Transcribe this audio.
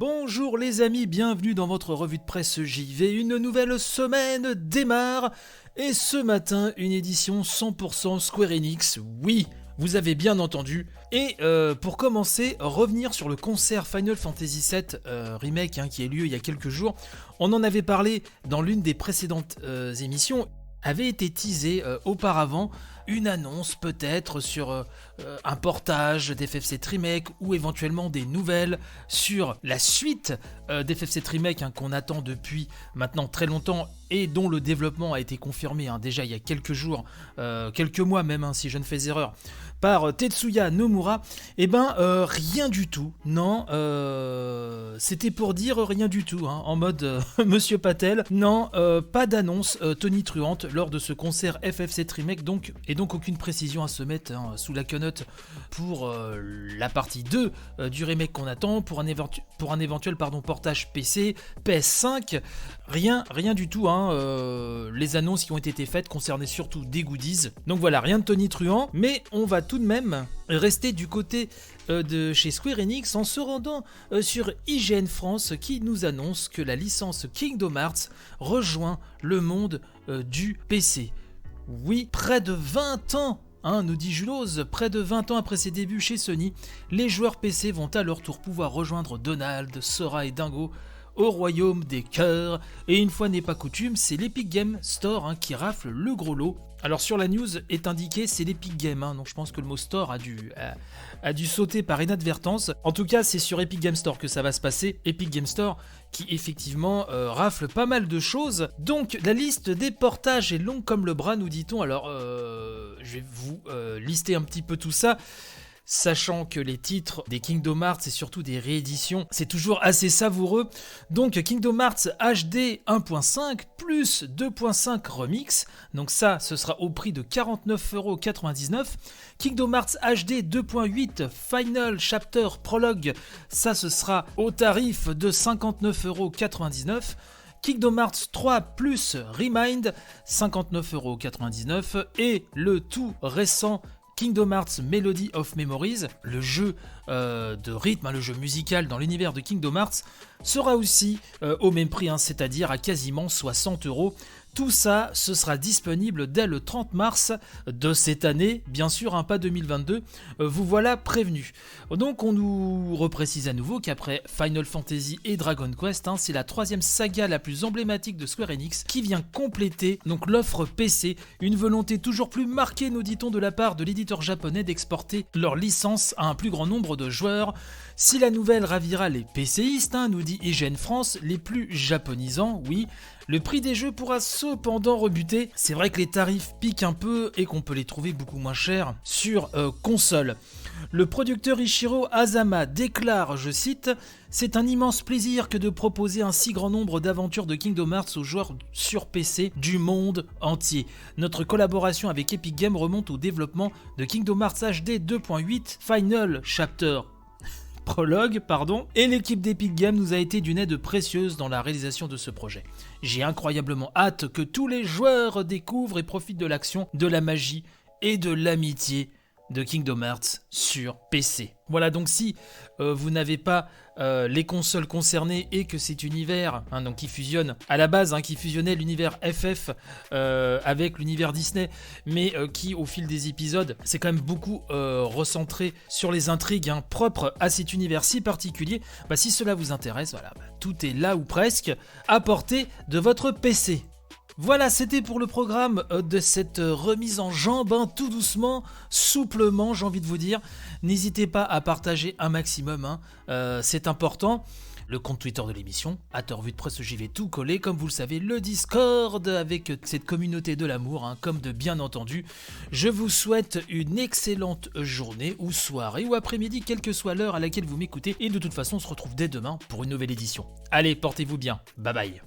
Bonjour les amis, bienvenue dans votre revue de presse JV. Une nouvelle semaine démarre et ce matin, une édition 100% Square Enix. Oui, vous avez bien entendu. Et pour commencer, revenir sur le concert Final Fantasy VII Remake qui a eu lieu il y a quelques jours. On en avait parlé dans l'une des précédentes émissions. Avait été teasé auparavant une annonce peut-être sur un portage d'FF7 Remake ou éventuellement des nouvelles sur la suite d'FF7 Remake qu'on attend depuis maintenant très longtemps et dont le développement a été confirmé déjà il y a quelques jours, quelques mois même si je ne fais erreur, par Tetsuya Nomura. Rien du tout, non, c'était pour dire rien du tout, en mode Monsieur Patel, non, pas d'annonce tonitruante lors de ce concert FF7 Remake et donc aucune précision à se mettre sous la quenotte pour la partie 2 du remake qu'on attend, pour un éventuel portage PC, PS5, rien du tout, les annonces qui ont été faites concernaient surtout des goodies, donc voilà, rien de tonitruant, mais on va tout de même rester du côté de chez Square Enix en se rendant sur IGN France qui nous annonce que la licence Kingdom Hearts rejoint le monde du PC. Oui, près de 20 ans, nous dit Julos, près de 20 ans après ses débuts chez Sony, les joueurs PC vont à leur tour pouvoir rejoindre Donald, Sora et Dingo au royaume des cœurs. Et une fois n'est pas coutume, c'est l'Epic Games Store qui rafle le gros lot. Alors sur la news est indiqué c'est l'Epic Games, donc je pense que le mot store a dû sauter par inadvertance. En tout cas c'est sur Epic Games Store que ça va se passer, Epic Games Store qui effectivement rafle pas mal de choses. Donc la liste des portages est longue comme le bras nous dit-on, alors je vais vous lister un petit peu tout ça. Sachant que les titres des Kingdom Hearts et surtout des rééditions, c'est toujours assez savoureux. Donc Kingdom Hearts HD 1.5 plus 2.5 Remix, donc ça ce sera au prix de 49,99€. Kingdom Hearts HD 2.8 Final Chapter Prologue, ça ce sera au tarif de 59,99€. Kingdom Hearts 3 plus Remind, 59,99€ et le tout récent Kingdom Hearts Melody of Memories, le jeu de rythme, le jeu musical dans l'univers de Kingdom Hearts, sera aussi au même prix, c'est-à-dire à quasiment 60€. Tout ça, ce sera disponible dès le 30 mars de cette année, bien sûr, pas 2022, vous voilà prévenus. Donc on nous reprécise à nouveau qu'après Final Fantasy et Dragon Quest, c'est la troisième saga la plus emblématique de Square Enix qui vient compléter donc l'offre PC, une volonté toujours plus marquée, nous dit-on, de la part de l'éditeur japonais d'exporter leur licence à un plus grand nombre de joueurs. Si la nouvelle ravira les PCistes, nous dit IGN France, les plus japonisants, oui, le prix des jeux pourra cependant rebuter. C'est vrai que les tarifs piquent un peu et qu'on peut les trouver beaucoup moins chers sur console. Le producteur Ichiro Azama déclare, je cite, « C'est un immense plaisir que de proposer un si grand nombre d'aventures de Kingdom Hearts aux joueurs sur PC du monde entier. Notre collaboration avec Epic Games remonte au développement de Kingdom Hearts HD 2.8 Final Chapter Prologue, et l'équipe d'Epic Games nous a été d'une aide précieuse dans la réalisation de ce projet. J'ai incroyablement hâte que tous les joueurs découvrent et profitent de l'action, de la magie et de l'amitié de Kingdom Hearts sur PC. » Voilà, donc si vous n'avez pas les consoles concernées et que cet univers donc qui fusionne à la base, qui fusionnait l'univers FF avec l'univers Disney, mais qui au fil des épisodes c'est quand même beaucoup recentré sur les intrigues propres à cet univers si particulier, si cela vous intéresse, tout est là ou presque à portée de votre PC. Voilà, c'était pour le programme de cette remise en jambe, tout doucement, souplement, j'ai envie de vous dire. N'hésitez pas à partager un maximum, c'est important. Le compte Twitter de l'émission, @revue de presse JV tout collé, comme vous le savez, le Discord avec cette communauté de l'amour, comme de bien entendu. Je vous souhaite une excellente journée ou soirée ou après-midi, quelle que soit l'heure à laquelle vous m'écoutez. Et de toute façon, on se retrouve dès demain pour une nouvelle édition. Allez, portez-vous bien, bye bye.